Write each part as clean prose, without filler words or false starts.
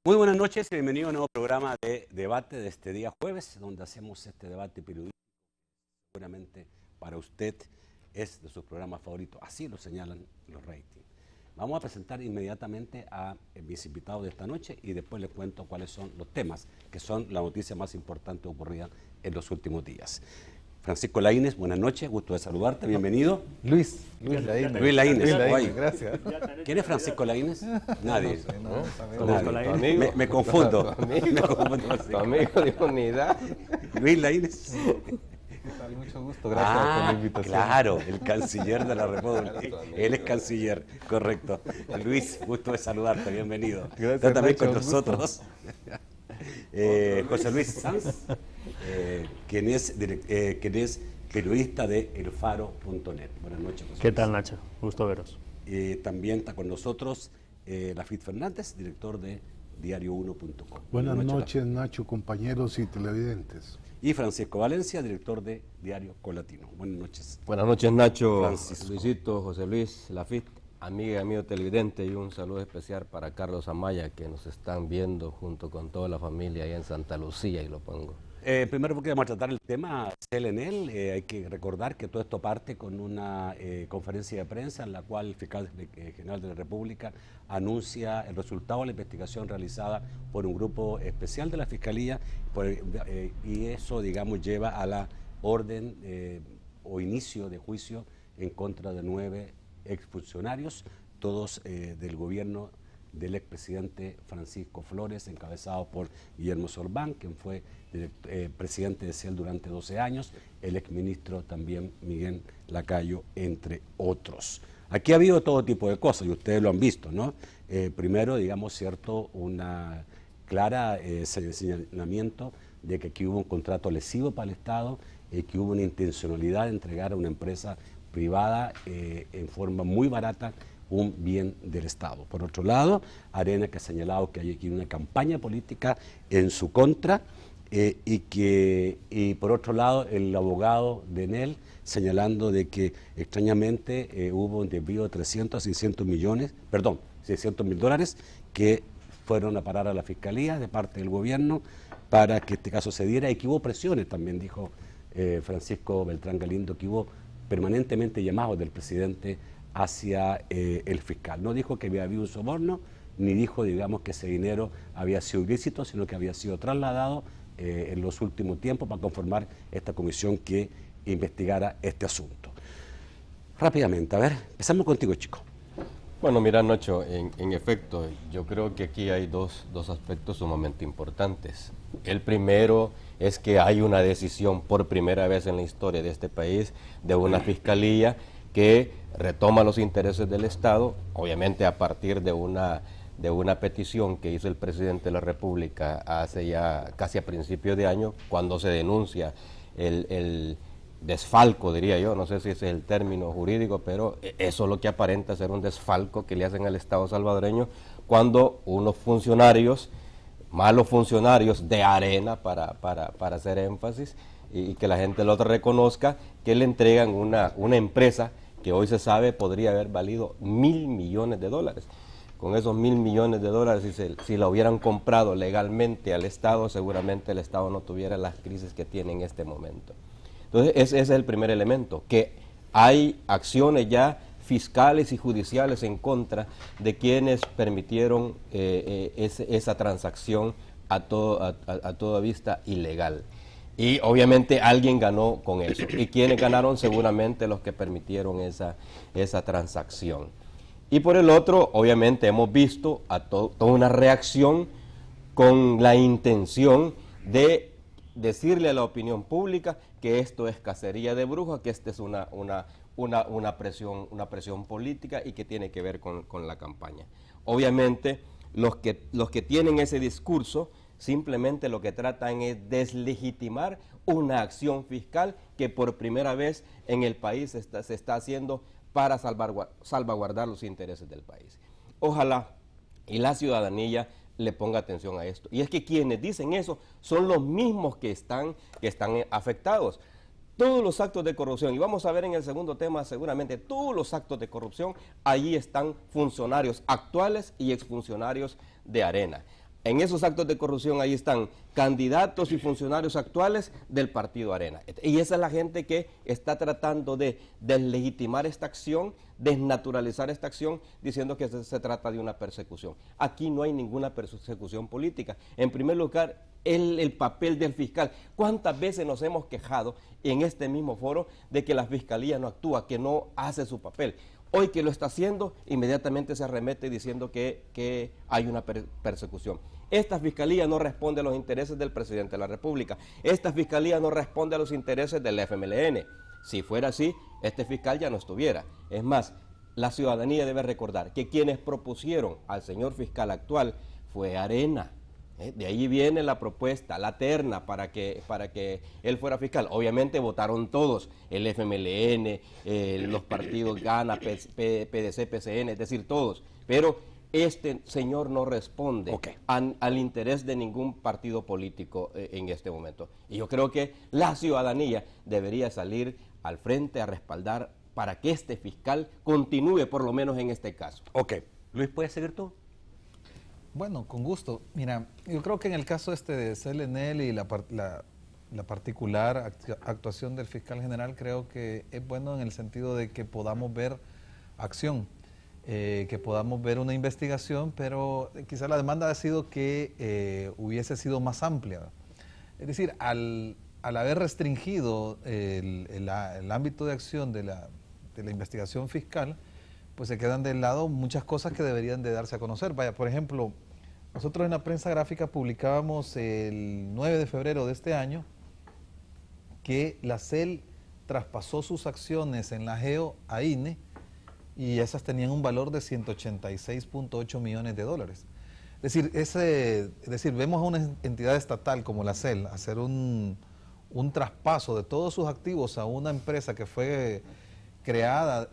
Muy buenas noches y bienvenido a un nuevo programa de debate de este día jueves, donde hacemos este debate periodístico. Seguramente para usted es de sus programas favoritos, así lo señalan los ratings. Vamos a presentar inmediatamente a mis invitados de esta noche y después les cuento cuáles son los temas, que son la noticia más importante ocurrida en los últimos días. Francisco Laínez, buenas noches, gusto de saludarte, bienvenido. Luis Laínez. Luis Laínez, gracias. ¿Quién es Francisco Laínez? Nadie. Amigo. Me confundo. Tu amigo de unidad. Luis Laínez. Mucho gusto, gracias por la invitación. Claro, el canciller de la República. Él es canciller, correcto. Luis, gusto de saludarte, bienvenido. Gracias, Está también Nacho, con nosotros José Luis Sanz, quien es periodista de elfaro.net. Buenas noches, José. ¿Qué tal, Nacho? Gusto veros. También está con nosotros Lafit Fernández, director de diario1.com. Buenas noches, Nacho, compañeros y televidentes. Y Francisco Valencia, director de Diario Colatino. Buenas noches. Buenas noches, Nacho, Francisco. Luisito, José Luis, Lafit, amiga y amigo televidente, y un saludo especial para Carlos Amaya, que nos están viendo junto con toda la familia ahí en Santa Lucía, y lo pongo. Primero, porque vamos a tratar el tema CELENEL, hay que recordar que todo esto parte con una conferencia de prensa en la cual el fiscal general de la República anuncia el resultado de la investigación realizada por un grupo especial de la Fiscalía y eso, digamos, lleva a la orden o inicio de juicio en contra de 9 exfuncionarios, todos del gobierno del expresidente Francisco Flores, encabezado por Guillermo Sorbán, quien fue presidente de CIEL durante 12 años, el exministro también Miguel Lacayo, entre otros. Aquí ha habido todo tipo de cosas y ustedes lo han visto, ¿no? Primero, digamos, cierto, una clara señalamiento de que aquí hubo un contrato lesivo para el Estado, que hubo una intencionalidad de entregar a una empresa privada en forma muy barata un bien del Estado. Por otro lado, Arena, que ha señalado que hay aquí una campaña política en su contra y por otro lado el abogado de Enel señalando de que extrañamente hubo un desvío de 300 a 600 millones, perdón, 600 mil dólares que fueron a parar a la Fiscalía de parte del gobierno para que este caso se diera y que hubo presiones, también dijo Francisco Beltrán Galindo, que hubo permanentemente llamados del presidente hacia el fiscal. No dijo que había habido un soborno, ni dijo, digamos, que ese dinero había sido ilícito, sino que había sido trasladado en los últimos tiempos para conformar esta comisión que investigara este asunto. Rápidamente, a ver, empezamos contigo, chico. Bueno, mira, Nacho, en efecto, yo creo que aquí hay dos aspectos sumamente importantes. El primero es que hay una decisión por primera vez en la historia de este país de una fiscalía que retoma los intereses del Estado, obviamente a partir de una petición que hizo el presidente de la República hace ya casi a principios de año, cuando se denuncia el desfalco, diría yo, no sé si ese es el término jurídico, pero eso es lo que aparenta ser un desfalco que le hacen al Estado salvadoreño cuando unos funcionarios, malos funcionarios de Arena, para hacer énfasis, y que la gente lo reconozca, que le entregan una empresa que hoy se sabe podría haber valido $1.000 millones. Con esos $1.000 millones, si la hubieran comprado legalmente al Estado, seguramente el Estado no tuviera las crisis que tiene en este momento. Entonces, ese es el primer elemento, que hay acciones ya fiscales y judiciales en contra de quienes permitieron esa transacción a toda vista ilegal. Y obviamente alguien ganó con eso. ¿Y quienes ganaron? Seguramente los que permitieron esa transacción. Y por el otro, obviamente hemos visto toda una reacción con la intención de decirle a la opinión pública que esto es cacería de brujas, que esta es una presión política y que tiene que ver con la campaña. Obviamente los que tienen ese discurso simplemente lo que tratan es deslegitimar una acción fiscal que por primera vez en el país se está haciendo para salvaguardar los intereses del país. Ojalá y la ciudadanía le ponga atención a esto. Y es que quienes dicen eso son los mismos que están afectados. Todos los actos de corrupción, y vamos a ver en el segundo tema seguramente, todos los actos de corrupción, allí están funcionarios actuales y exfuncionarios de Arena. en esos actos de corrupción ahí están candidatos y funcionarios actuales del partido Arena. Y esa es la gente que está tratando de deslegitimar esta acción, desnaturalizar esta acción, diciendo que se trata de una persecución. Aquí no hay ninguna persecución política. En primer lugar, el papel del fiscal. ¿Cuántas veces nos hemos quejado en este mismo foro de que la fiscalía no actúa, que no hace su papel? Hoy que lo está haciendo, inmediatamente se arremete diciendo que hay una persecución. Esta fiscalía no responde a los intereses del presidente de la República. Esta fiscalía no responde a los intereses del FMLN. Si fuera así, este fiscal ya no estuviera. Es más, la ciudadanía debe recordar que quienes propusieron al señor fiscal actual fue Arena. De ahí viene la propuesta, la terna para que él fuera fiscal. Obviamente votaron todos, el FMLN, los partidos GANA, PDC, PCN, es decir, todos. Pero este señor no responde al interés de ningún partido político en este momento. Y yo creo que la ciudadanía debería salir al frente a respaldar para que este fiscal continúe por lo menos en este caso. Ok. Luis, ¿puedes seguir tú? Bueno, con gusto. Mira, yo creo que en el caso de CLNL y la particular actuación del fiscal general, creo que es bueno en el sentido de que podamos ver acción, que podamos ver una investigación, pero quizá la demanda ha sido que hubiese sido más amplia. Es decir, al haber restringido el ámbito de acción de la investigación fiscal, pues se quedan de lado muchas cosas que deberían de darse a conocer. Vaya, por ejemplo, nosotros en la prensa gráfica publicábamos el 9 de febrero de este año que la CEL traspasó sus acciones en la GEO a INE y esas tenían un valor de 186.8 millones de dólares. Es decir, vemos a una entidad estatal como la CEL hacer un traspaso de todos sus activos a una empresa que fue creada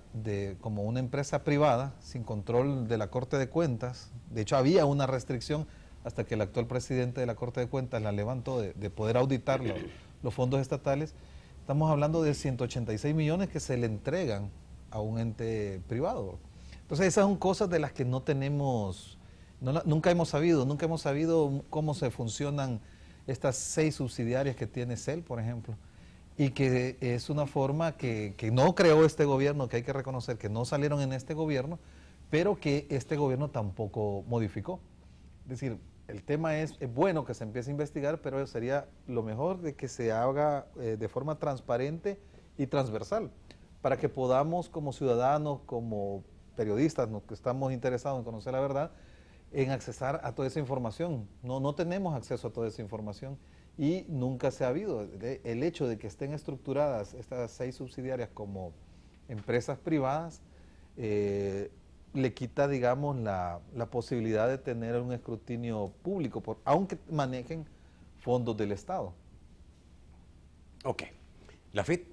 como una empresa privada, sin control de la Corte de Cuentas. De hecho, había una restricción hasta que el actual presidente de la Corte de Cuentas la levantó de poder auditar los fondos estatales. Estamos hablando de 186 millones que se le entregan a un ente privado. Entonces, esas son cosas de las que no tenemos, nunca hemos sabido cómo se funcionan estas 6 subsidiarias que tiene CEL, por ejemplo. Y que es una forma que no creó este gobierno, que hay que reconocer que no salieron en este gobierno, pero que este gobierno tampoco modificó. Es decir, el tema es bueno que se empiece a investigar, pero sería lo mejor de que se haga de forma transparente y transversal, para que podamos como ciudadanos, como periodistas, que estamos interesados en conocer la verdad, en accesar a toda esa información. No tenemos acceso a toda esa información. Y nunca se ha habido. El hecho de que estén estructuradas estas 6 subsidiarias como empresas privadas le quita, digamos, la posibilidad de tener un escrutinio público, aunque manejen fondos del Estado. Ok. Lafit.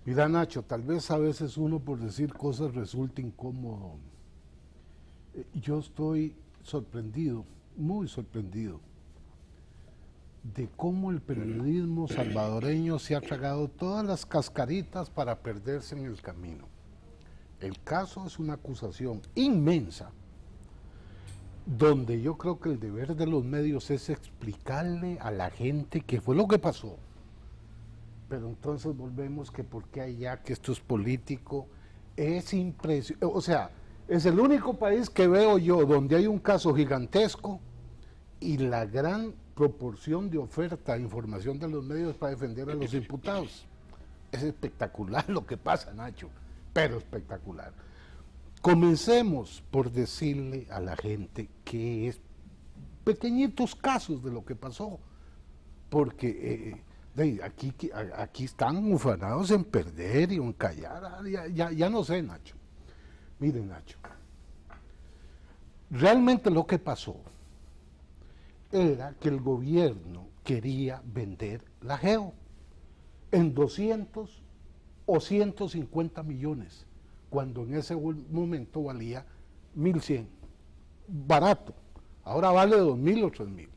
Mira, Nacho, tal vez a veces uno por decir cosas resulta incómodo. Yo estoy sorprendido, muy sorprendido, de cómo el periodismo salvadoreño se ha tragado todas las cascaritas para perderse en el camino. El caso es una acusación inmensa, donde yo creo que el deber de los medios es explicarle a la gente qué fue lo que pasó. Pero entonces volvemos que por qué allá, que esto es político, es impresionante. O sea, es el único país que veo yo donde hay un caso gigantesco y la gran proporción de oferta de información de los medios para defender a los imputados. Es espectacular lo que pasa, Nacho, pero espectacular. Comencemos por decirle a la gente que es pequeñitos casos de lo que pasó, porque aquí están ufanados en perder y en callar, ya no sé, Nacho. Miren, Nacho, realmente lo que pasó era que el gobierno quería vender la GEO en 200 o 150 millones, cuando en ese momento valía 1.100, barato, ahora vale 2.000 o 3.000.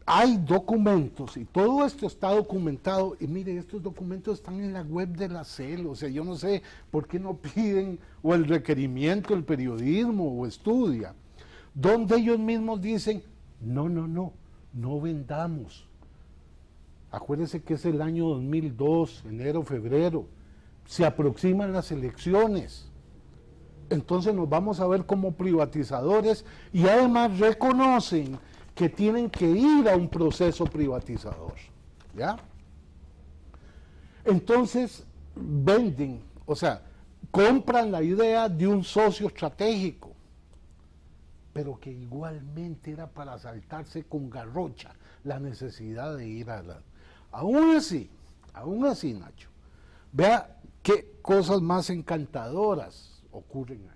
hay documentos y todo esto está documentado y mire, estos documentos están en la web de la CEL, o sea, yo no sé por qué no piden o el requerimiento del periodismo o estudia, donde ellos mismos dicen, no vendamos. Acuérdense que es el año 2002, enero, febrero, se aproximan las elecciones. Entonces nos vamos a ver como privatizadores y además reconocen que tienen que ir a un proceso privatizador, ¿ya? Entonces venden, o sea, compran la idea de un socio estratégico, pero que igualmente era para saltarse con garrocha la necesidad de ir a la... Aún así, Nacho, vea qué cosas más encantadoras ocurren ahí.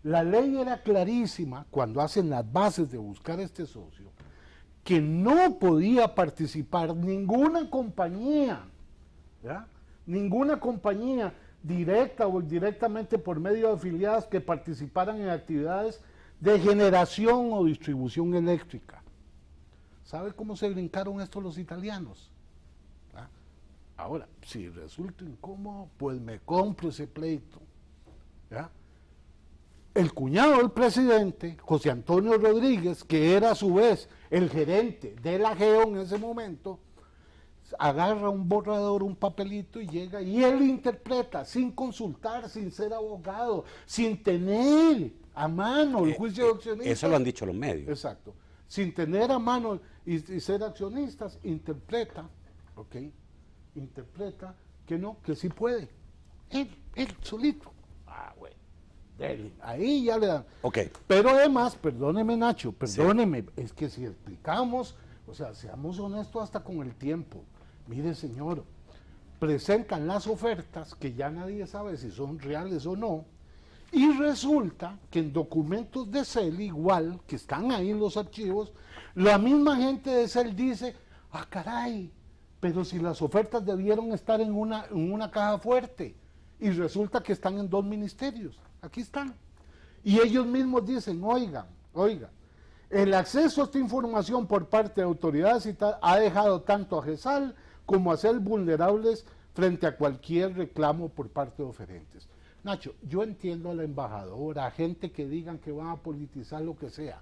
La ley era clarísima cuando hacen las bases de buscar este socio, que no podía participar ninguna compañía, ¿ya? Ninguna compañía directa o indirectamente por medio de afiliadas que participaran en actividades de generación o distribución eléctrica. ¿Sabe cómo se brincaron esto los italianos? ¿Ah? Ahora, si resulta incómodo, pues me compro ese pleito, ¿ya? El cuñado del presidente, José Antonio Rodríguez, que era a su vez el gerente de la GEO en ese momento, agarra un borrador, un papelito y llega y él interpreta sin consultar, sin ser abogado, sin tener a mano el juicio de accionistas. Eso lo han dicho los medios. Exacto. Sin tener a mano y ser accionistas, interpreta, ¿ok? Interpreta que no, que sí puede. Él solito. Ah, güey. Ahí ya le dan. Okay. Pero además, perdóneme Nacho, perdóneme, sí. Es que si explicamos, o sea, seamos honestos hasta con el tiempo. Mire señor, presentan las ofertas que ya nadie sabe si son reales o no, y resulta que en documentos de CEL igual, que están ahí en los archivos, la misma gente de CEL dice, ah caray, pero si las ofertas debieron estar en una caja fuerte, y resulta que están en 2 ministerios. Aquí están. Y ellos mismos dicen, oigan, el acceso a esta información por parte de autoridades y tal ha dejado tanto a GESAL como a CEL vulnerables frente a cualquier reclamo por parte de oferentes. Nacho, yo entiendo a la embajadora, a gente que digan que van a politizar lo que sea,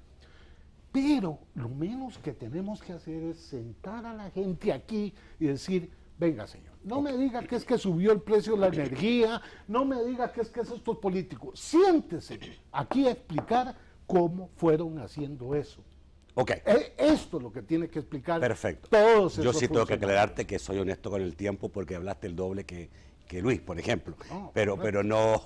pero lo menos que tenemos que hacer es sentar a la gente aquí y decir, venga señor, no me diga que es que subió el precio de la energía, no me diga que es estos políticos, siéntese aquí a explicar cómo fueron haciendo eso. Ok. Esto es lo que tiene que explicar. Perfecto. Todos yo sí tengo que aclararte que soy honesto con el tiempo porque hablaste el doble que Luis, por ejemplo, pero no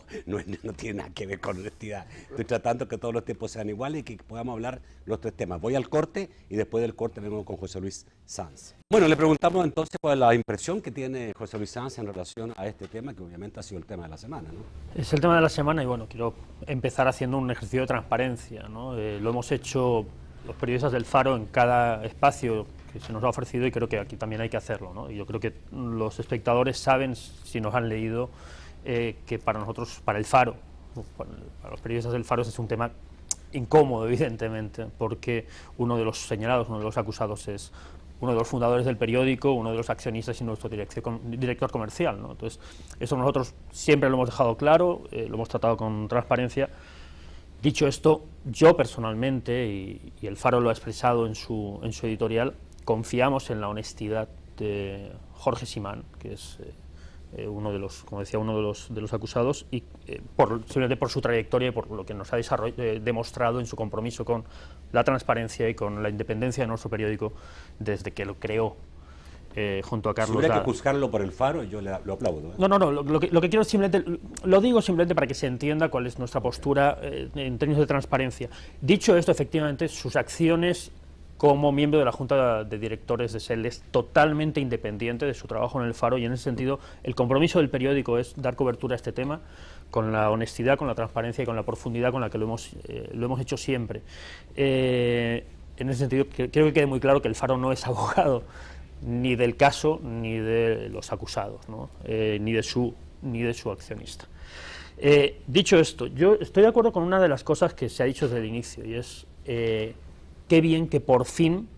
tiene nada que ver con honestidad. Estoy tratando que todos los tiempos sean iguales y que podamos hablar los 3 temas. Voy al corte y después del corte venimos con José Luis Sanz. Bueno, le preguntamos entonces cuál es la impresión que tiene José Luis Sanz en relación a este tema, que obviamente ha sido el tema de la semana, ¿no? Es el tema de la semana y bueno, quiero empezar haciendo un ejercicio de transparencia, ¿no? Lo hemos hecho los periodistas del Faro en cada espacio que se nos ha ofrecido y creo que aquí también hay que hacerlo, ¿no? Y yo creo que los espectadores saben, si nos han leído, que para nosotros, para el Faro, para los periodistas del Faro es un tema incómodo, evidentemente, porque uno de los señalados, uno de los acusados es uno de los fundadores del periódico, uno de los accionistas y nuestro director comercial, ¿no? Entonces, eso nosotros siempre lo hemos dejado claro, lo hemos tratado con transparencia. Dicho esto, yo personalmente, y el Faro lo ha expresado en su editorial, confiamos en la honestidad de Jorge Simán, que es uno de los, como decía, uno de los acusados, y simplemente por su trayectoria y por lo que nos ha demostrado en su compromiso con la transparencia y con la independencia de nuestro periódico desde que lo creó junto a Carlos. Si hubiera que juzgarlo por el Faro, yo lo aplaudo. No, lo que quiero simplemente, lo digo simplemente para que se entienda cuál es nuestra postura en términos de transparencia. Dicho esto, efectivamente, sus acciones como miembro de la Junta de Directores de SEL es totalmente independiente de su trabajo en el Faro y en ese sentido el compromiso del periódico es dar cobertura a este tema con la honestidad, con la transparencia y con la profundidad con la que lo hemos hecho siempre. En ese sentido, creo que quede muy claro que el Faro no es abogado ni del caso ni de los acusados, ¿no? ni de su accionista. Dicho esto, yo estoy de acuerdo con una de las cosas que se ha dicho desde el inicio y es qué bien que por fin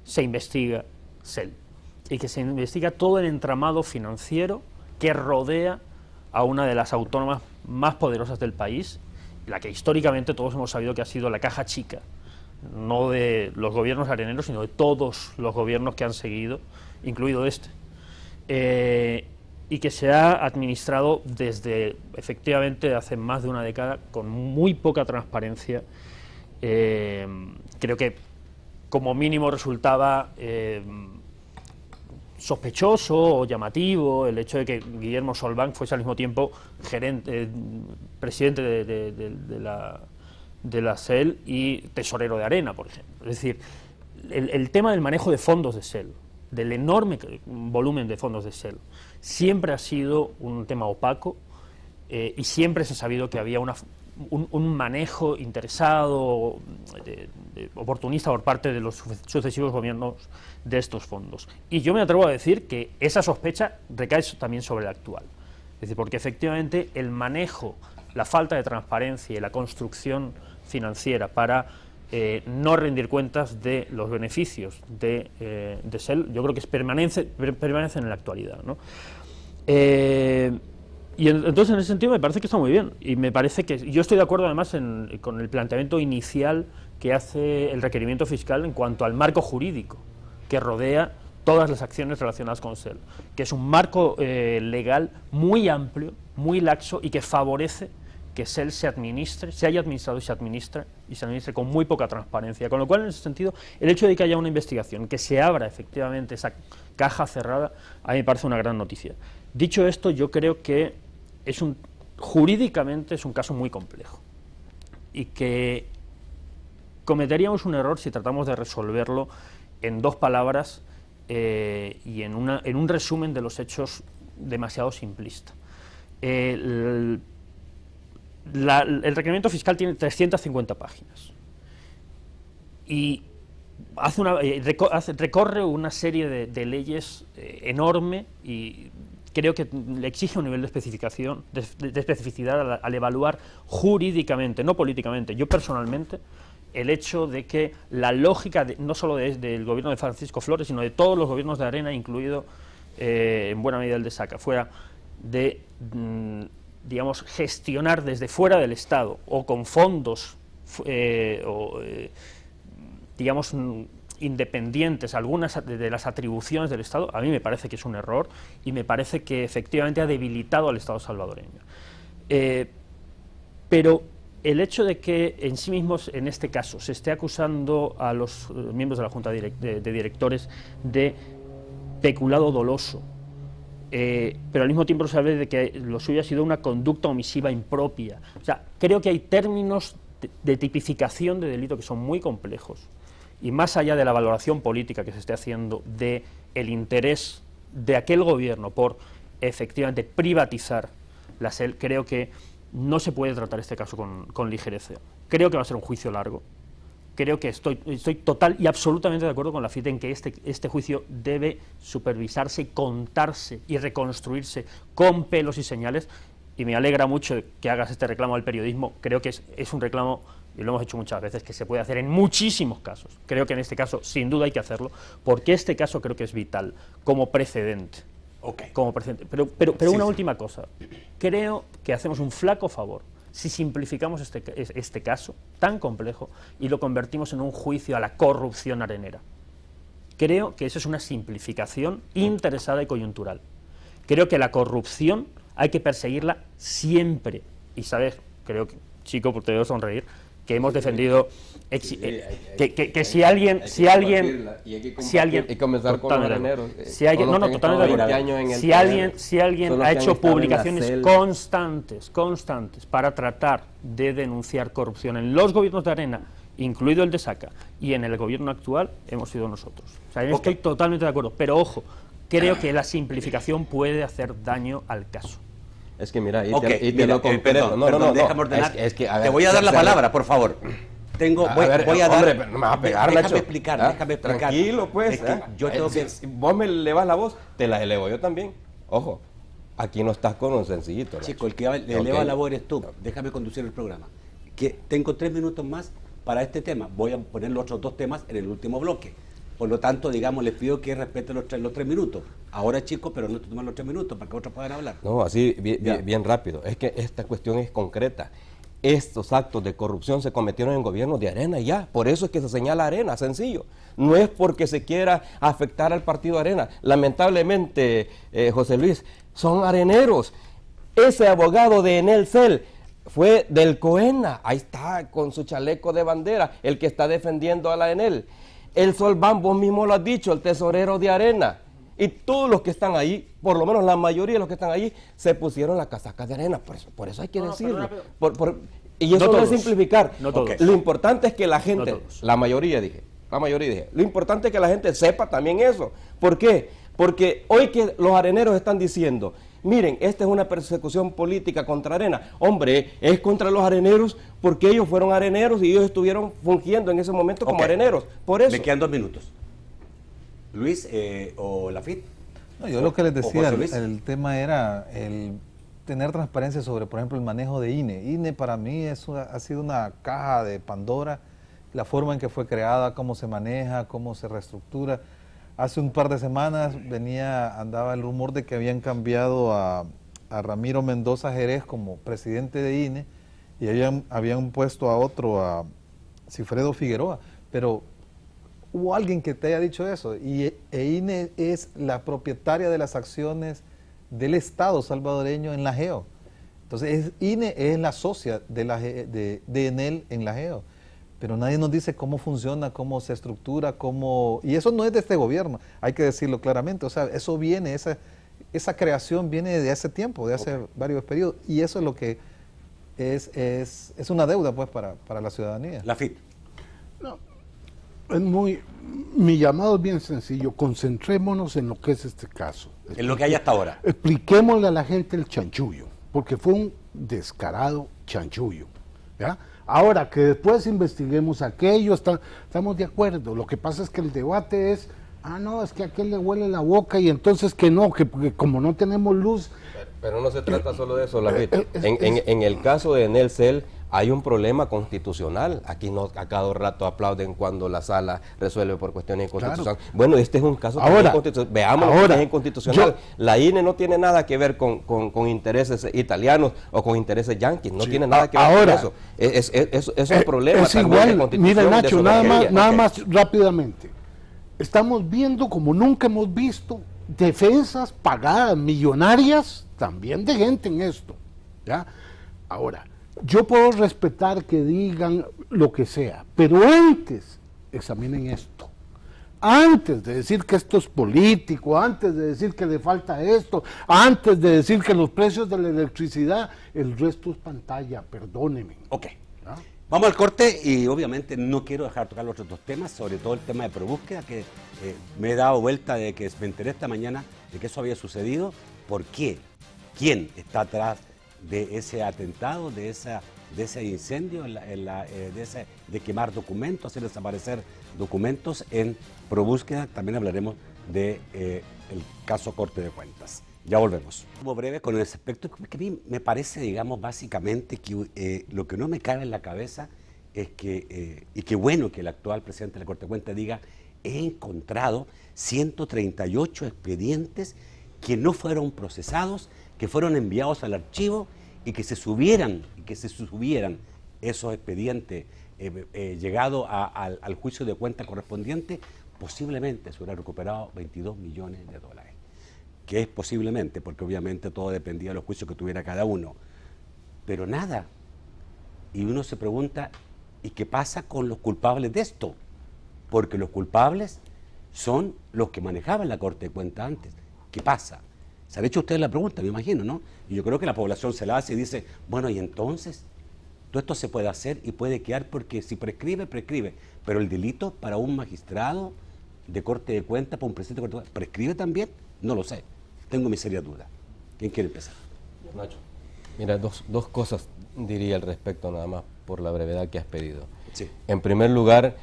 se investiga SEL y que se investiga todo el entramado financiero que rodea a una de las autónomas más poderosas del país, la que históricamente todos hemos sabido que ha sido la caja chica, no de los gobiernos areneros, sino de todos los gobiernos que han seguido, incluido este, y que se ha administrado desde, efectivamente, hace más de una década, con muy poca transparencia. Creo que como mínimo resultaba sospechoso o llamativo el hecho de que Guillermo Solvang fuese al mismo tiempo presidente de la SEL y tesorero de Arena, por ejemplo. Es decir, el tema del manejo de fondos de SEL, del enorme volumen de fondos de SEL, siempre ha sido un tema opaco, y siempre se ha sabido que había un manejo interesado, oportunista por parte de los sucesivos gobiernos de estos fondos. Y yo me atrevo a decir que esa sospecha recae también sobre el actual. Es decir, porque efectivamente el manejo, la falta de transparencia y la construcción financiera para no rendir cuentas de los beneficios de SEL, yo creo que permanece en la actualidad, ¿no? Y entonces en ese sentido me parece que está muy bien, y me parece que yo estoy de acuerdo además con el planteamiento inicial que hace el requerimiento fiscal en cuanto al marco jurídico que rodea todas las acciones relacionadas con SEL, que es un marco legal muy amplio, muy laxo, y que favorece que SEL se haya administrado y se administre con muy poca transparencia, con lo cual en ese sentido el hecho de que haya una investigación, que se abra efectivamente esa caja cerrada, a mí me parece una gran noticia. Dicho esto, yo creo que jurídicamente es un caso muy complejo y que cometeríamos un error si tratamos de resolverlo en dos palabras y en un resumen de los hechos demasiado simplista. El requerimiento fiscal tiene 350 páginas y recorre una serie de leyes enorme, y creo que le exige un nivel de especificación, de especificidad al evaluar jurídicamente, no políticamente. Yo personalmente, el hecho de que la lógica, no solo del gobierno de Francisco Flores, sino de todos los gobiernos de Arena, incluido en buena medida el de Saca, fuera de, digamos, gestionar desde fuera del Estado o con fondos, digamos, independientes algunas de las atribuciones del Estado, a mí me parece que es un error y me parece que efectivamente ha debilitado al Estado salvadoreño. Pero el hecho de que en sí mismos, en este caso, se esté acusando a los miembros de la Junta de Directores de peculado doloso, pero al mismo tiempo se habla de que lo suyo ha sido una conducta omisiva impropia. O sea, creo que hay términos de tipificación de delito que son muy complejos, y más allá de la valoración política que se esté haciendo de el interés de aquel gobierno por efectivamente privatizar la SEL, creo que no se puede tratar este caso con ligereza. Creo que va a ser un juicio largo. Creo que estoy total y absolutamente de acuerdo con la FIT en que este juicio debe supervisarse, contarse y reconstruirse con pelos y señales, y me alegra mucho que hagas este reclamo al periodismo. Creo que es un reclamo, y lo hemos hecho muchas veces, que se puede hacer en muchísimos casos. Creo que en este caso, sin duda, hay que hacerlo, porque este caso creo que es vital, como precedente. Okay. Como precedente. Pero sí, una última cosa. Creo que hacemos un flaco favor si simplificamos este caso tan complejo y lo convertimos en un juicio a la corrupción arenera. Creo que eso es una simplificación interesada y coyuntural. Creo que la corrupción hay que perseguirla siempre. Y sabes, creo que, chico, porque te debo sonreír, que hemos defendido que si alguien ha hecho publicaciones constantes para tratar de denunciar corrupción en los gobiernos de Arena, incluido el de Saca, y en el gobierno actual, hemos sido nosotros. O sea, yo estoy totalmente de acuerdo, pero ojo, creo que la simplificación puede hacer daño al caso. Es que mira, perdón, déjame ordenar. Te voy a dar la palabra, por favor. Voy a dar. Hombre, no me vas a pegar, déjame Nacho. explicar. Tranquilo, pues. Es que yo tengo que... Si vos me elevas la voz, te la elevo yo también. Ojo, aquí no estás con un sencillito, Nacho. Chico, el que le eleva la voz eres tú. Déjame conducir el programa. Que tengo 3 minutos más para este tema. Voy a poner los otros 2 temas en el último bloque. Por lo tanto, digamos, les pido que respeten los 3 minutos. Ahora, chicos, pero no tomen los 3 minutos para que otros puedan hablar. No, así, bien rápido. Es que esta cuestión es concreta. Estos actos de corrupción se cometieron en gobiernos de Arena y ya. Por eso es que se señala Arena, sencillo. No es porque se quiera afectar al partido Arena. Lamentablemente, José Luis, son areneros. Ese abogado de Enel Cel fue del COENA. Ahí está, con su chaleco de bandera, el que está defendiendo a la Enel. El Solván, vos mismo lo has dicho, el tesorero de Arena. Y todos los que están ahí, por lo menos la mayoría de los que están ahí, se pusieron la casaca de Arena. Por eso hay que decirlo. Y eso no es simplificar. No todos. Lo importante es que la gente, la mayoría dije, lo importante es que la gente sepa también eso. ¿Por qué? Porque hoy que los areneros están diciendo, miren, esta es una persecución política contra Arena. Hombre, es contra los areneros porque ellos fueron areneros y ellos estuvieron fungiendo en ese momento como areneros. Por eso. Me quedan 2 minutos. Luis o Lafit. No, yo lo que les decía, el tema era el tener transparencia sobre, por ejemplo, el manejo de INE. INE para mí ha sido una caja de Pandora, la forma en que fue creada, cómo se maneja, cómo se reestructura. Hace un par de semanas andaba el rumor de que habían cambiado a Ramiro Mendoza Jerez como presidente de INE y habían puesto a otro, a Cifredo Figueroa, pero hubo alguien que te haya dicho eso, y INE es la propietaria de las acciones del Estado salvadoreño en la GEO. Entonces INE es la socia de Enel en la GEO, pero nadie nos dice cómo funciona, cómo se estructura, y eso no es de este gobierno, hay que decirlo claramente. O sea, eso viene, esa creación viene de hace tiempo, de hace varios periodos, y eso es lo que es una deuda pues para la ciudadanía. Lafit. No. Mi llamado es bien sencillo, concentrémonos en lo que es este caso. En lo que hay hasta ahora. Expliquémosle a la gente el chanchullo, porque fue un descarado chanchullo, ¿ya? Ahora, que después investiguemos aquello, estamos de acuerdo. Lo que pasa es que el debate es, no, es que a aquel le huele la boca y entonces que no, que como no tenemos luz. Pero no se trata solo de eso, Lafit. En el caso de Enel Cel, hay un problema constitucional. Aquí a cada rato aplauden cuando la sala resuelve por cuestiones inconstitucionales. Claro. Bueno, este es un caso inconstitucional. Veamos lo que es inconstitucional. La INE no tiene nada que ver con intereses italianos o con intereses yanquis. No tiene nada que ver con eso. Es un problema. Es igual. Mira, Nacho, nada más rápidamente. Estamos viendo, como nunca hemos visto, defensas pagadas, millonarias, también de gente en esto, ¿ya? Ahora, yo puedo respetar que digan lo que sea, pero antes examinen esto. Antes de decir que esto es político, antes de decir que le falta esto, antes de decir que los precios de la electricidad, el resto es pantalla, perdónenme. Ok. ¿Ah? Vamos al corte y obviamente no quiero dejar de tocar los otros 2 temas, sobre todo el tema de ProBúsqueda, que me he dado vuelta de que me enteré esta mañana de que eso había sucedido. ¿Por qué? ¿Quién está atrás de ese atentado, de ese incendio, de quemar documentos, hacer desaparecer documentos en ProBúsqueda? También hablaremos del caso Corte de Cuentas. Ya volvemos. Como breve con el aspecto que a mí me parece, digamos, básicamente que lo que no me cabe en la cabeza es que, y qué bueno que el actual presidente de la Corte de Cuentas diga, he encontrado 138 expedientes que no fueron procesados, que fueron enviados al archivo y que se subieran esos expedientes llegado al juicio de cuenta correspondiente, posiblemente se hubiera recuperado 22 millones de dólares. Que es posiblemente, porque obviamente todo dependía de los juicios que tuviera cada uno. Pero nada. Y uno se pregunta, ¿y qué pasa con los culpables de esto? Porque los culpables son los que manejaban la Corte de Cuentas antes. ¿Qué pasa? Se han hecho ustedes la pregunta, me imagino, ¿no? Y yo creo que la población se la hace y dice, bueno, y entonces, todo esto se puede hacer y puede quedar porque si prescribe, prescribe. Pero el delito para un magistrado de Corte de Cuentas, para un presidente de Corte de Cuentas, ¿prescribe también? No lo sé. Tengo mi seria duda. ¿Quién quiere empezar? Nacho. Mira, dos cosas diría al respecto nada más por la brevedad que has pedido. Sí. En primer lugar,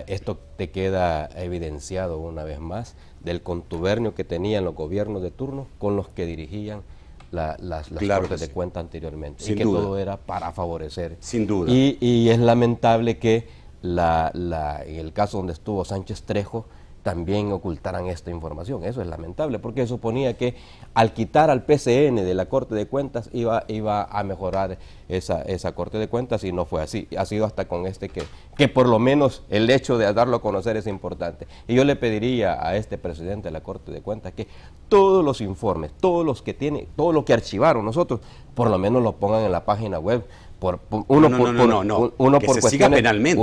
esto te queda evidenciado una vez más del contubernio que tenían los gobiernos de turno con los que dirigían las Cortes de Cuentas anteriormente. Sin y que duda. todo era para favorecer. Sin duda. Y es lamentable que en el caso donde estuvo Sánchez Trejo, también ocultaran esta información. Eso es lamentable, porque suponía que al quitar al PCN de la Corte de Cuentas iba a mejorar esa Corte de Cuentas, y no fue así. Ha sido hasta con que por lo menos el hecho de darlo a conocer es importante. Y yo le pediría a este presidente de la Corte de Cuentas que todos los informes, todo lo que archivaron nosotros, por lo menos lo pongan en la página web. Que se siga penalmente.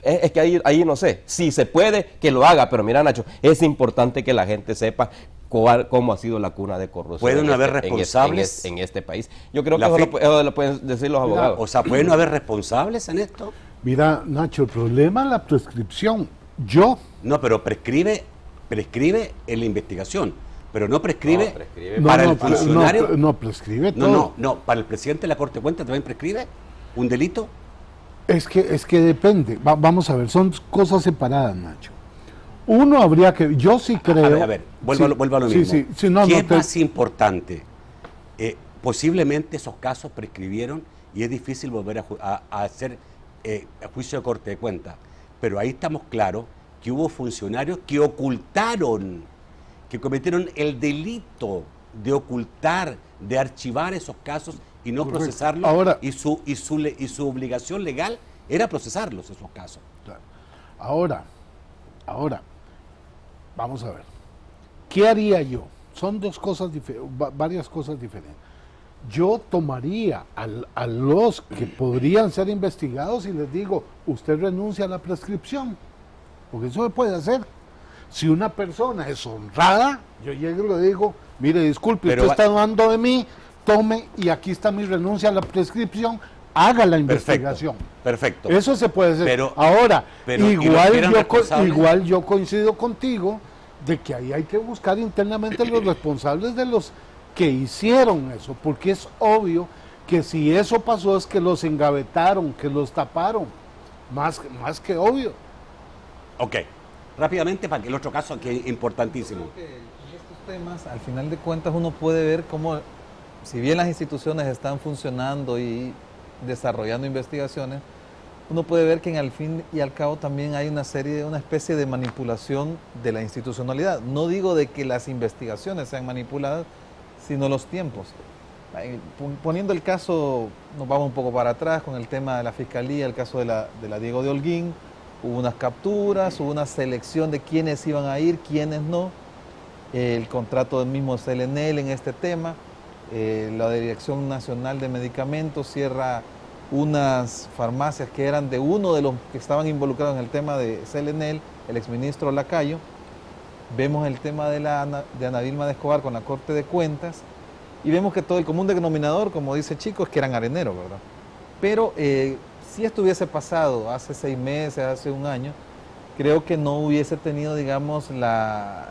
Es que ahí no sé. Si se puede, que lo haga, pero mira, Nacho, es importante que la gente sepa cómo ha sido la cuna de corrupción. ¿Pueden haber responsables en este país? Yo creo que eso lo pueden decir los abogados. O sea, ¿pueden haber responsables en esto? Mira, Nacho, el problema es la prescripción. No, pero prescribe en la investigación. Pero no prescribe, para el funcionario. No prescribe todo. No, para el presidente de la Corte de Cuentas también prescribe un delito. Es que depende. Vamos a ver, son cosas separadas, Nacho. Uno habría que, yo sí creo. A ver, vuelvo a lo mismo. ¿Qué es más importante? Posiblemente esos casos prescribieron y es difícil volver a hacer juicio de Corte de Cuentas. Pero ahí estamos claros que hubo funcionarios que ocultaron, que cometieron el delito de ocultar, de archivar esos casos y no procesarlos. Ahora, y su obligación legal era procesarlos, esos casos. Claro. Ahora, vamos a ver. ¿Qué haría yo? Son varias cosas diferentes. Yo tomaría a los que podrían ser investigados y les digo, usted renuncia a la prescripción, porque eso se puede hacer. Si una persona es honrada, yo llego y le digo, mire, disculpe, usted está dudando de mí, tome, y aquí está mi renuncia a la prescripción, haga la investigación. Perfecto. Eso se puede hacer. Pero igual yo coincido contigo de que ahí hay que buscar internamente los responsables de los que hicieron eso, porque es obvio que si eso pasó es que los engavetaron, que los taparon, más que obvio. Ok. Rápidamente, para que el otro caso que es importantísimo. Creo que en estos temas, al final de cuentas, uno puede ver cómo, si bien las instituciones están funcionando y desarrollando investigaciones, uno puede ver que al fin y al cabo también hay una especie de manipulación de la institucionalidad. No digo de que las investigaciones sean manipuladas, sino los tiempos. Poniendo el caso, nos vamos un poco para atrás con el tema de la Fiscalía, el caso de la Diego de Holguín. Hubo unas capturas, hubo una selección de quiénes iban a ir, quiénes no. El contrato del mismo CLNL en este tema. La Dirección Nacional de Medicamentos cierra unas farmacias que eran de uno de los que estaban involucrados en el tema de CLNL, el exministro Lacayo. Vemos el tema de Ana Vilma de Escobar con la Corte de Cuentas y vemos que todo el común denominador, como dice Chico, es que eran areneros, ¿verdad? Pero si esto hubiese pasado hace 6 meses, hace un año, creo que no hubiese tenido, digamos, la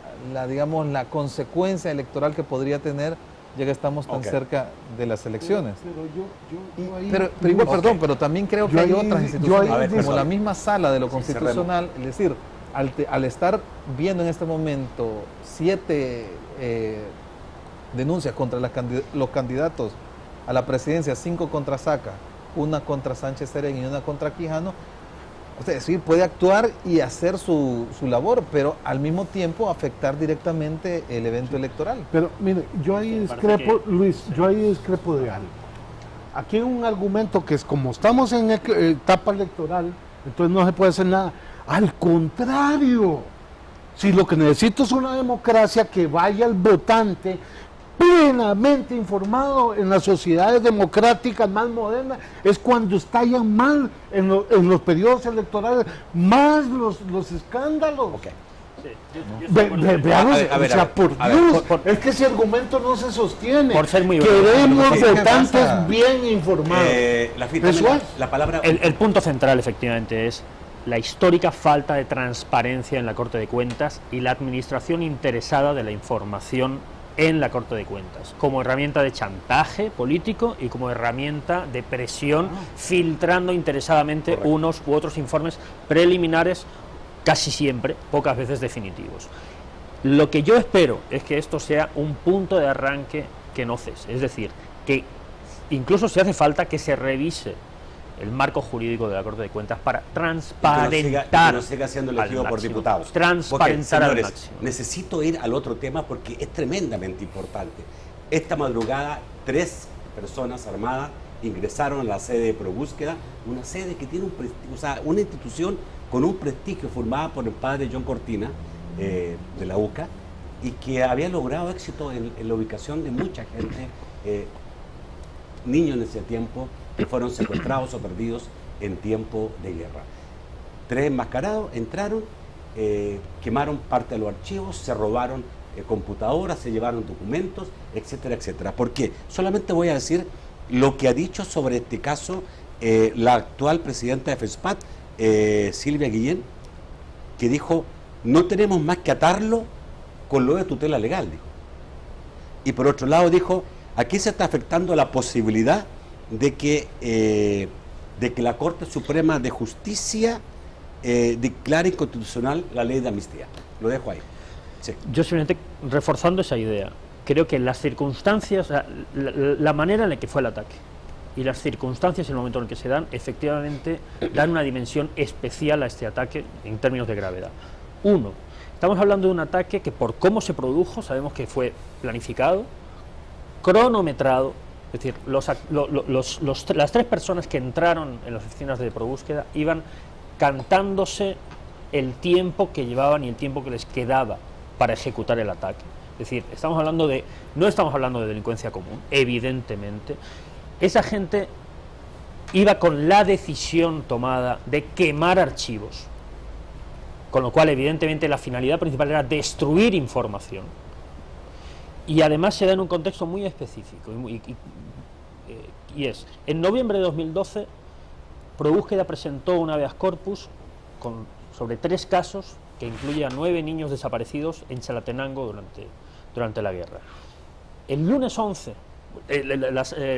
consecuencia electoral que podría tener, ya que estamos tan cerca de las elecciones. Pero igual, perdón, pero también creo que hay otras instituciones, como la misma Sala de lo Constitucional, es decir, al estar viendo en este momento 7 denuncias contra los candidatos a la presidencia, 5 contra Saca, una contra Sánchez Serén y una contra Quijano, es decir, puede actuar y hacer su labor, pero al mismo tiempo afectar directamente el evento electoral. Pero mire, yo ahí discrepo, Luis, yo ahí discrepo de algo. Aquí hay un argumento que es como estamos en etapa electoral, entonces no se puede hacer nada. Al contrario, si lo que necesito es una democracia que vaya al votante plenamente informado en las sociedades democráticas más modernas, es cuando estallan mal en los periodos electorales, más los escándalos. Okay. Veamos, por Dios, es que ese argumento no se sostiene. Por ser muy queremos votantes bien informados. La palabra... el punto central, efectivamente, es la histórica falta de transparencia en la Corte de Cuentas y la administración interesada de la información en la Corte de Cuentas, como herramienta de chantaje político y como herramienta de presión, filtrando interesadamente unos u otros informes preliminares, casi siempre, pocas veces definitivos. Lo que yo espero es que esto sea un punto de arranque que no cese, es decir, que incluso si hace falta que se revise el marco jurídico de la Corte de Cuentas para transparentar. Que no siga siendo elegido por diputados. Transparentar al señores, máximo. necesito ir al otro tema porque es tremendamente importante. Esta madrugada, 3 personas armadas ingresaron a la sede de Probúsqueda, una sede que tiene un prestigio, o sea, una institución con un prestigio formada por el padre John Cortina, de la UCA, y que había logrado éxito en la ubicación de mucha gente, niños en ese tiempo, que fueron secuestrados o perdidos en tiempo de guerra. 3 enmascarados entraron, quemaron parte de los archivos, se robaron computadoras, se llevaron documentos, etcétera, etcétera. ¿Por qué? Solamente voy a decir lo que ha dicho sobre este caso la actual presidenta de FESPAT, Silvia Guillén, que dijo: no tenemos más que atarlo con lo de tutela legal, dijo. Y por otro lado dijo: aquí se está afectando la posibilidad de que la Corte Suprema de Justicia declare inconstitucional la ley de amnistía. Lo dejo ahí. Sí. Yo simplemente, reforzando esa idea, creo que las circunstancias, la manera en la que fue el ataque y las circunstancias en el momento en el que se dan, efectivamente dan una dimensión especial a este ataque en términos de gravedad. Uno, estamos hablando de un ataque que, por cómo se produjo, sabemos que fue planificado, cronometrado, es decir, las 3 personas que entraron en las oficinas de Probúsqueda iban cantándose el tiempo que llevaban y el tiempo que les quedaba para ejecutar el ataque. Es decir, no estamos hablando de delincuencia común, evidentemente. Esa gente iba con la decisión tomada de quemar archivos, con lo cual evidentemente la finalidad principal era destruir información, y además se da en un contexto muy específico, y es, en noviembre de 2012, Probúsqueda presentó un habeas corpus sobre 3 casos que incluye a 9 niños desaparecidos en Chalatenango durante la guerra. El lunes 11,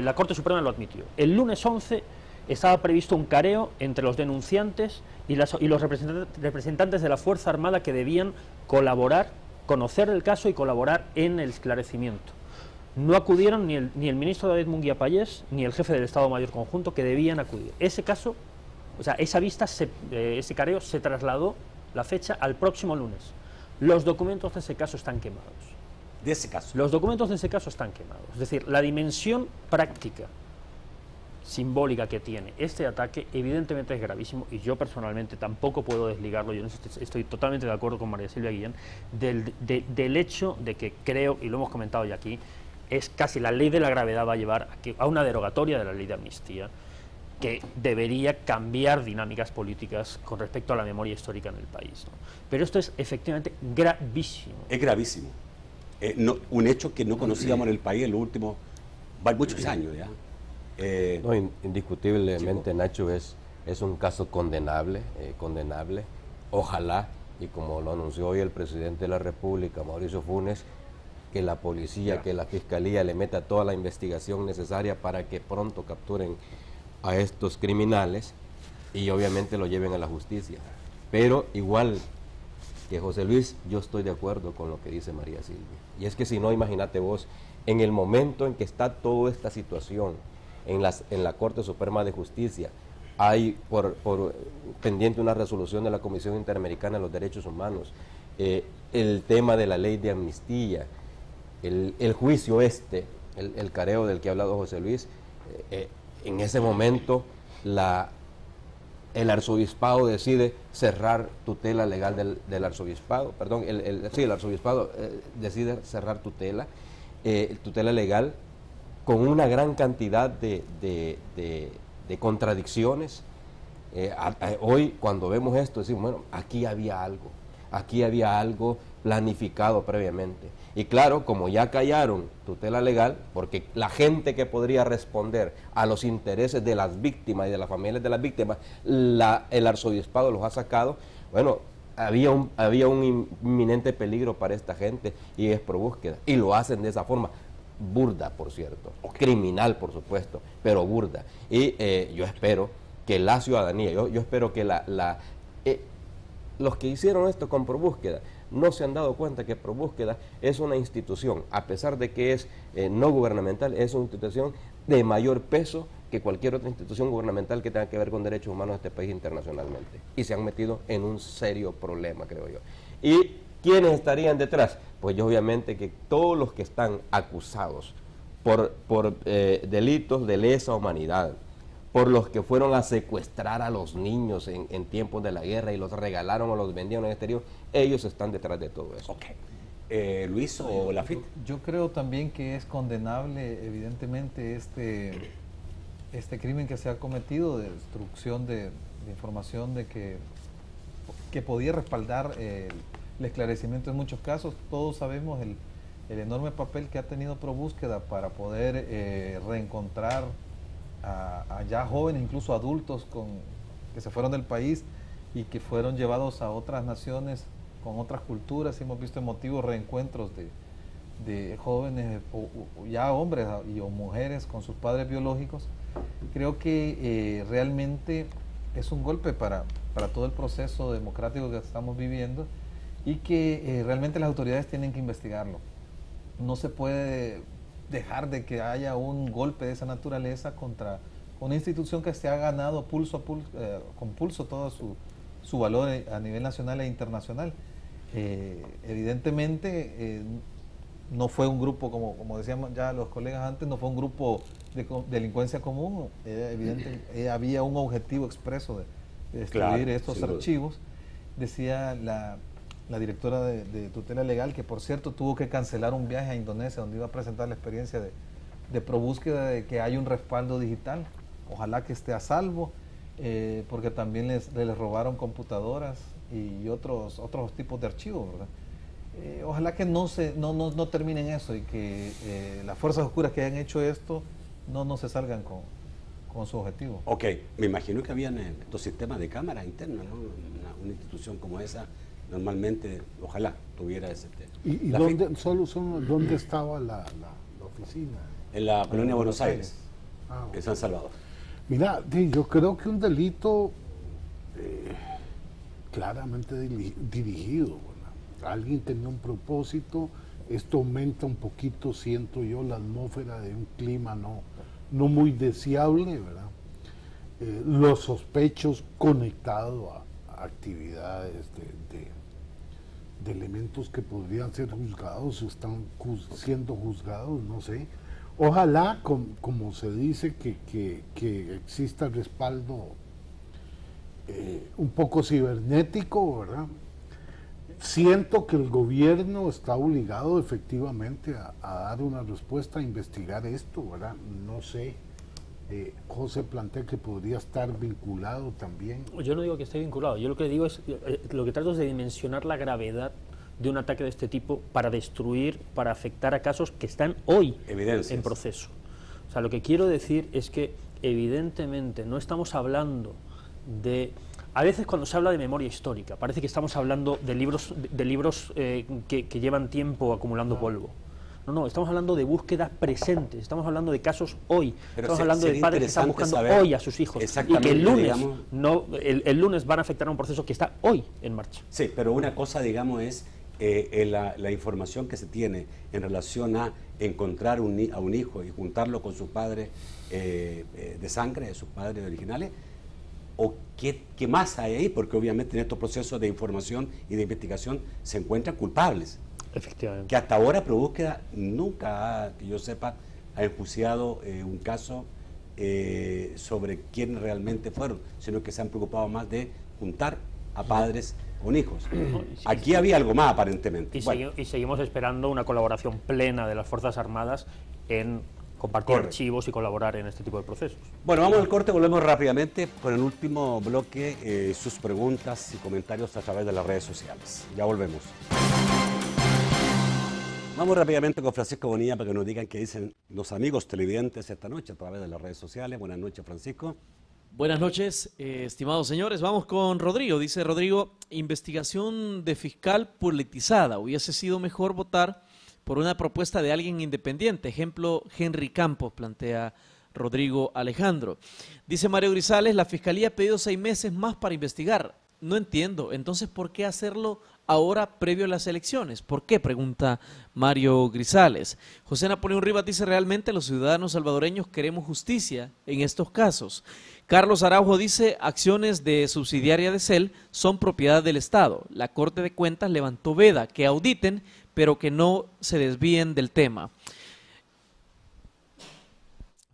la Corte Suprema lo admitió, el lunes 11 estaba previsto un careo entre los denunciantes y los representantes de la Fuerza Armada que debían colaborar, conocer el caso y colaborar en el esclarecimiento. No acudieron ni el ministro David Munguía Pallés ni el jefe del Estado Mayor Conjunto, que debían acudir. Ese caso, o sea, esa vista, ese careo se trasladó la fecha al próximo lunes. Los documentos de ese caso están quemados. De ese caso. Los documentos de ese caso están quemados. Es decir, la dimensión práctica, simbólica que tiene este ataque evidentemente es gravísimo, y yo personalmente tampoco puedo desligarlo. Yo estoy totalmente de acuerdo con María Silvia Guillén del hecho de que creo, y lo hemos comentado ya aquí, es casi la ley de la gravedad va a llevar a una derogatoria de la ley de amnistía que debería cambiar dinámicas políticas con respecto a la memoria histórica en el país, ¿no? Pero esto es efectivamente gravísimo. Es gravísimo. Un hecho que no conocíamos en el país en los últimos muchos años ya. No, indiscutiblemente, Nacho, es un caso condenable, condenable. Ojalá, y como lo anunció hoy el presidente de la República, Mauricio Funes, que la policía, que la fiscalía le meta toda la investigación necesaria para que pronto capturen a estos criminales y obviamente lo lleven a la justicia. Pero igual que José Luis, yo estoy de acuerdo con lo que dice María Silvia. Y es que si no, imagínate vos, en el momento en que está toda esta situación en la Corte Suprema de Justicia, hay por pendiente una resolución de la Comisión Interamericana de los Derechos Humanos, el tema de la ley de amnistía, el juicio el careo del que ha hablado José Luis, en ese momento el arzobispado decide cerrar tutela legal del arzobispado, perdón, el arzobispado decide cerrar tutela legal con una gran cantidad de contradicciones. Hoy cuando vemos esto decimos, bueno, aquí había algo planificado previamente. Y claro, como ya callaron tutela legal, porque la gente que podría responder a los intereses de las víctimas y de las familias de las víctimas, el arzobispado los ha sacado, bueno, había un inminente peligro para esta gente, y es Probúsqueda. Y lo hacen de esa forma, burda, por cierto, criminal, por supuesto, pero burda. Y yo espero que la ciudadanía, yo espero que los que hicieron esto con Probúsqueda no se han dado cuenta que Probúsqueda es una institución, a pesar de que es no gubernamental, es una institución de mayor peso que cualquier otra institución gubernamental que tenga que ver con derechos humanos de este país internacionalmente. Y se han metido en un serio problema, creo yo. ¿Y quiénes estarían detrás? Pues obviamente que todos los que están acusados por delitos de lesa humanidad, por los que fueron a secuestrar a los niños en tiempos de la guerra y los regalaron o los vendieron en el exterior, ellos están detrás de todo eso. Okay. Luis o Laffitte. Yo creo también que es condenable, evidentemente, este crimen que se ha cometido de destrucción de información de que podía respaldar el esclarecimiento en muchos casos. Todos sabemos el enorme papel que ha tenido ProBúsqueda para poder reencontrar a ya jóvenes, incluso adultos que se fueron del país y que fueron llevados a otras naciones con otras culturas. Hemos visto emotivos reencuentros de jóvenes o ya hombres o mujeres con sus padres biológicos. Creo que realmente es un golpe para todo el proceso democrático que estamos viviendo y que realmente las autoridades tienen que investigarlo. No se puede dejar de que haya un golpe de esa naturaleza contra una institución que se ha ganado con pulso todo su valor a nivel nacional e internacional. Evidentemente no fue un grupo, como decíamos ya los colegas antes, no fue un grupo de delincuencia común. Había un objetivo expreso de destruir estos archivos. Decía la directora de tutela legal, que por cierto tuvo que cancelar un viaje a Indonesia donde iba a presentar la experiencia de ProBúsqueda, de que hay un respaldo digital. Ojalá que esté a salvo, porque también les robaron computadoras y otros tipos de archivos, ¿verdad? Ojalá que no terminen eso y que las fuerzas oscuras que hayan hecho esto no se salgan con su objetivo. Ok, me imagino que habían estos sistemas de cámaras internas, ¿no? Una institución como esa normalmente, ojalá tuviera ese tema. ¿Y dónde estaba la oficina? En la colonia Buenos Aires, en San Salvador. Mira, yo creo que un delito claramente dirigido, ¿verdad? Alguien tenía un propósito. Esto aumenta un poquito, siento yo, la atmósfera de un clima no muy deseable, ¿verdad? Los sospechos conectados a actividades de elementos que podrían ser juzgados o están siendo juzgados, no sé. Ojalá, como se dice, que exista respaldo un poco cibernético, ¿verdad? Siento que el gobierno está obligado efectivamente a dar una respuesta, a investigar esto, ¿verdad? No sé. José plantea que podría estar vinculado también. Yo no digo que esté vinculado, yo lo que digo es, lo que trato es de dimensionar la gravedad de un ataque de este tipo para destruir, para afectar a casos que están hoy en proceso. O sea, lo que quiero decir es que evidentemente no estamos hablando de... A veces cuando se habla de memoria histórica parece que estamos hablando de libros que llevan tiempo acumulando polvo. No, estamos hablando de búsquedas presentes, estamos hablando de casos hoy, estamos hablando de padres que están buscando hoy a sus hijos y que el lunes, el lunes van a afectar a un proceso que está hoy en marcha. Sí, pero una cosa, digamos, es la información que se tiene en relación a encontrar a un hijo y juntarlo con sus padres de sangre, de sus padres originales, o qué más hay ahí, porque obviamente en estos procesos de información y de investigación se encuentran culpables. Efectivamente. Que hasta ahora ProBúsqueda nunca, que yo sepa, ha enjuiciado un caso sobre quién realmente fueron, sino que se han preocupado más de juntar a padres con hijos. Aquí había algo más aparentemente. Y seguimos esperando una colaboración plena de las Fuerzas Armadas en compartir archivos y colaborar en este tipo de procesos. Bueno, vamos al corte, volvemos rápidamente con el último bloque, sus preguntas y comentarios a través de las redes sociales. Ya volvemos. Vamos rápidamente con Francisco Bonilla para que nos digan qué dicen los amigos televidentes esta noche a través de las redes sociales. Buenas noches, Francisco. Buenas noches, estimados señores. Vamos con Rodrigo. Dice Rodrigo, investigación de fiscal politizada. Hubiese sido mejor votar por una propuesta de alguien independiente. Ejemplo, Henry Campos, plantea Rodrigo Alejandro. Dice Mario Grisales, la fiscalía ha pedido 6 meses más para investigar. No entiendo. Entonces, ¿por qué hacerlo ahora previo a las elecciones. ¿Por qué?, pregunta Mario Grisales. José Napoleón Rivas dice: realmente los ciudadanos salvadoreños queremos justicia en estos casos. Carlos Araujo dice: acciones de subsidiaria de CEL son propiedad del Estado. La Corte de Cuentas levantó veda, que auditen, pero que no se desvíen del tema.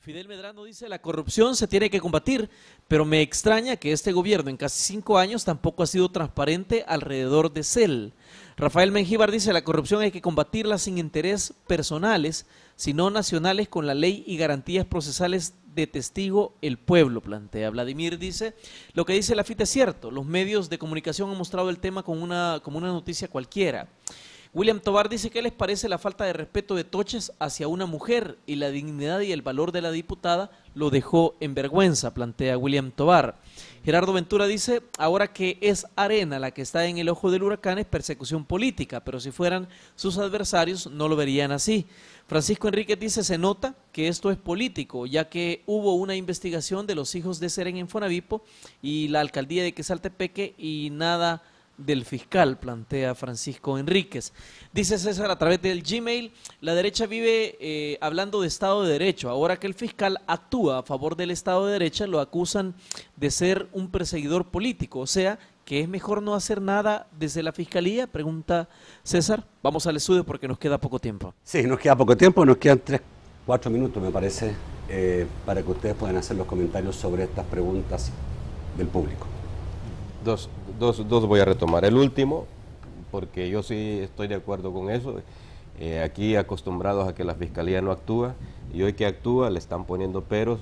Fidel Medrano dice: la corrupción se tiene que combatir, pero me extraña que este gobierno en casi 5 años tampoco ha sido transparente alrededor de CEL. Rafael Mengíbar dice: la corrupción hay que combatirla sin interés personales, sino nacionales, con la ley y garantías procesales de testigo el pueblo, plantea. Vladimir dice: lo que dice Lafita es cierto, los medios de comunicación han mostrado el tema como una noticia cualquiera. William Tovar dice: ¿qué les parece la falta de respeto de Toches hacia una mujer? Y la dignidad y el valor de la diputada lo dejó en vergüenza, plantea William Tovar. Gerardo Ventura dice: ahora que es Arena la que está en el ojo del huracán, es persecución política, pero si fueran sus adversarios no lo verían así. Francisco Enríquez dice: se nota que esto es político, ya que hubo una investigación de los hijos de Seren en Fonavipo y la alcaldía de Quesaltepeque y nada del fiscal, plantea Francisco Enríquez. Dice César a través del Gmail: la derecha vive hablando de Estado de Derecho. Ahora que el fiscal actúa a favor del Estado de Derecho, lo acusan de ser un perseguidor político. O sea, que es mejor no hacer nada desde la Fiscalía, pregunta César. Vamos al estudio porque nos queda poco tiempo. Sí, nos queda poco tiempo, nos quedan 3-4 minutos, me parece, para que ustedes puedan hacer los comentarios sobre estas preguntas del público. Dos voy a retomar. El último, porque yo sí estoy de acuerdo con eso. Aquí acostumbrados a que la Fiscalía no actúa, y hoy que actúa le están poniendo peros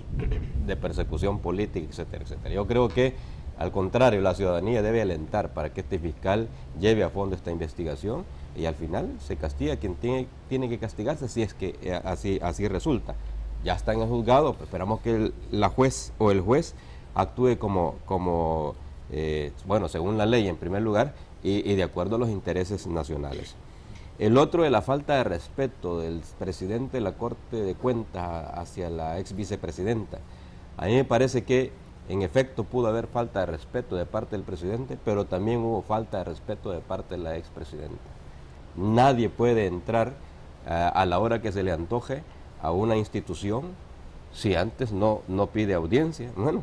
de persecución política, etcétera, etcétera. Yo creo que, al contrario, la ciudadanía debe alentar para que este fiscal lleve a fondo esta investigación y al final se castiga a quien tiene que castigarse, si es que así resulta. Ya está en el juzgado, pues esperamos que la juez o el juez actúe bueno, según la ley en primer lugar y de acuerdo a los intereses nacionales. El otro es la falta de respeto del presidente de la Corte de Cuentas hacia la ex vicepresidenta. A mí me parece que en efecto pudo haber falta de respeto de parte del presidente, pero también hubo falta de respeto de parte de la expresidenta. Nadie puede entrar a la hora que se le antoje a una institución si antes no pide audiencia. Bueno,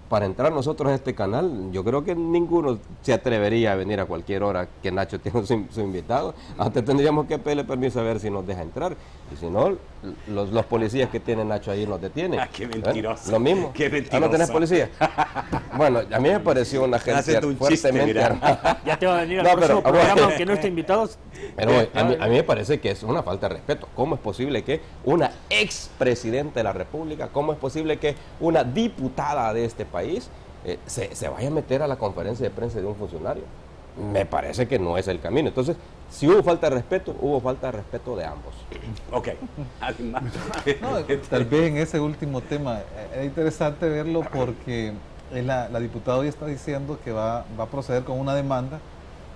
para entrar nosotros en este canal, yo creo que ninguno se atrevería a venir a cualquier hora que Nacho tiene su invitado. Antes tendríamos que pedirle permiso a ver si nos deja entrar. Y si no, los policías que tiene Nacho ahí nos detienen. ¡Qué mentiroso! Lo mismo. ¡Qué mentiroso! ¿No tenés policía? Bueno, a mí me pareció una gente fuertemente armada. Ya te va a venir al próximo programa, aunque no esté invitado. Pero a mí me parece que es una falta de respeto. ¿Cómo es posible que una expresidenta de la República, cómo es posible que una diputada de este país se vaya a meter a la conferencia de prensa de un funcionario? Me parece que no es el camino. Entonces, si hubo falta de respeto, hubo falta de respeto de ambos. Ok. Tal vez en ese último tema es interesante verlo porque la diputada hoy está diciendo que va a proceder con una demanda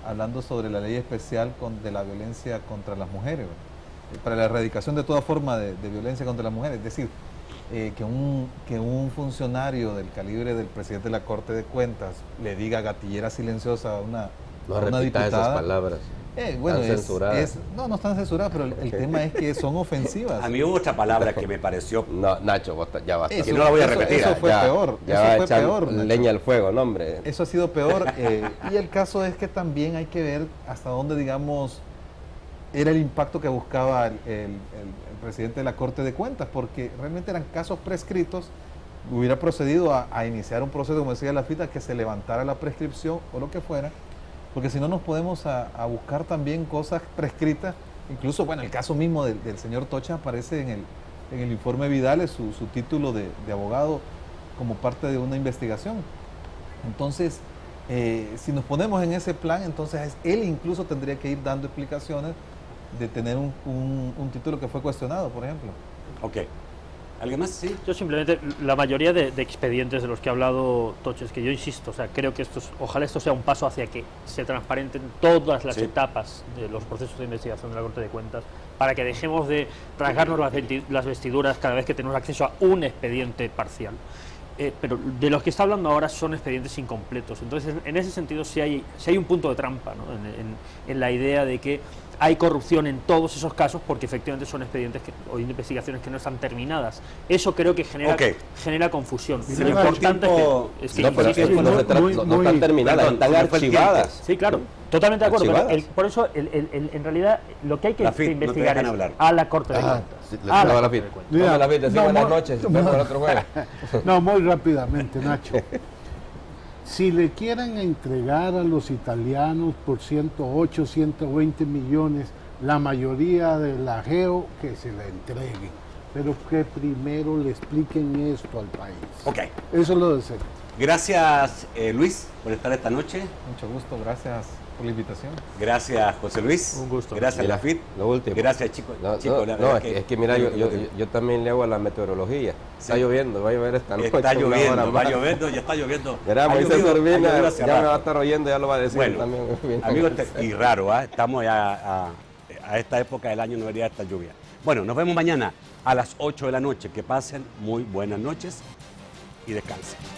hablando sobre la ley especial de la violencia contra las mujeres, para la erradicación de toda forma de violencia contra las mujeres. Es decir, que un funcionario del calibre del presidente de la Corte de Cuentas le diga gatillera silenciosa a una diputada. Esas palabras. Bueno, están censuradas. No están censuradas, pero el tema es que son ofensivas. A mí hubo otra palabra que me pareció... No, Nacho, ya basta. Que no la voy a repetir. Eso fue peor. Ya va a echar leña al fuego, no, hombre. Eso ha sido peor. Y el caso es que también hay que ver hasta dónde, digamos, era el impacto que buscaba el presidente de la Corte de Cuentas, porque realmente eran casos prescritos. Hubiera procedido a iniciar un proceso, como decía Lafita, que se levantara la prescripción o lo que fuera, porque si no nos podemos a buscar también cosas prescritas. Incluso, bueno, el caso mismo del señor Tocha aparece en el informe Vidal, su título de abogado como parte de una investigación. Entonces, si nos ponemos en ese plan, entonces él incluso tendría que ir dando explicaciones de tener un título que fue cuestionado, por ejemplo. Ok. ¿Alguien más? Sí. Yo simplemente, la mayoría de expedientes de los que ha hablado Toches, que yo insisto, o sea, creo que ojalá esto sea un paso hacia que se transparenten todas las etapas de los procesos de investigación de la Corte de Cuentas, para que dejemos de rasgarnos las vestiduras cada vez que tenemos acceso a un expediente parcial. pero de los que está hablando ahora son expedientes incompletos. Entonces, en ese sentido sí hay un punto de trampa, ¿no? en la idea de que hay corrupción en todos esos casos porque efectivamente son expedientes o investigaciones que no están terminadas. Eso creo que genera confusión. Lo importante es que no están terminadas, están archivadas. Sí, claro, totalmente de acuerdo. Pero por eso, en realidad, lo que hay que investigar es a la Corte de Cuentas. Buenas noches, otro jueves. No, muy rápidamente, Nacho. Si le quieren entregar a los italianos por 108, 120 millones, la mayoría de la GEO, que se la entreguen. Pero que primero le expliquen esto al país. Ok. Eso es lo de ser. Gracias, Luis, por estar esta noche. Mucho gusto, gracias por la invitación. Gracias, José Luis. Un gusto. Gracias, Lafit. Lo último. Gracias, chicos. Es que mira, yo también le hago a la meteorología. Está lloviendo, va a llover esta noche. Está lloviendo, va lloviendo, ya está lloviendo. Verá, Moisés Urbina ya me va a estar oyendo, ya lo va a decir bueno, también. Amigos, y raro, estamos ya a esta época del año no debería esta lluvia. Bueno, nos vemos mañana a las 8 de la noche. Que pasen muy buenas noches y descansen.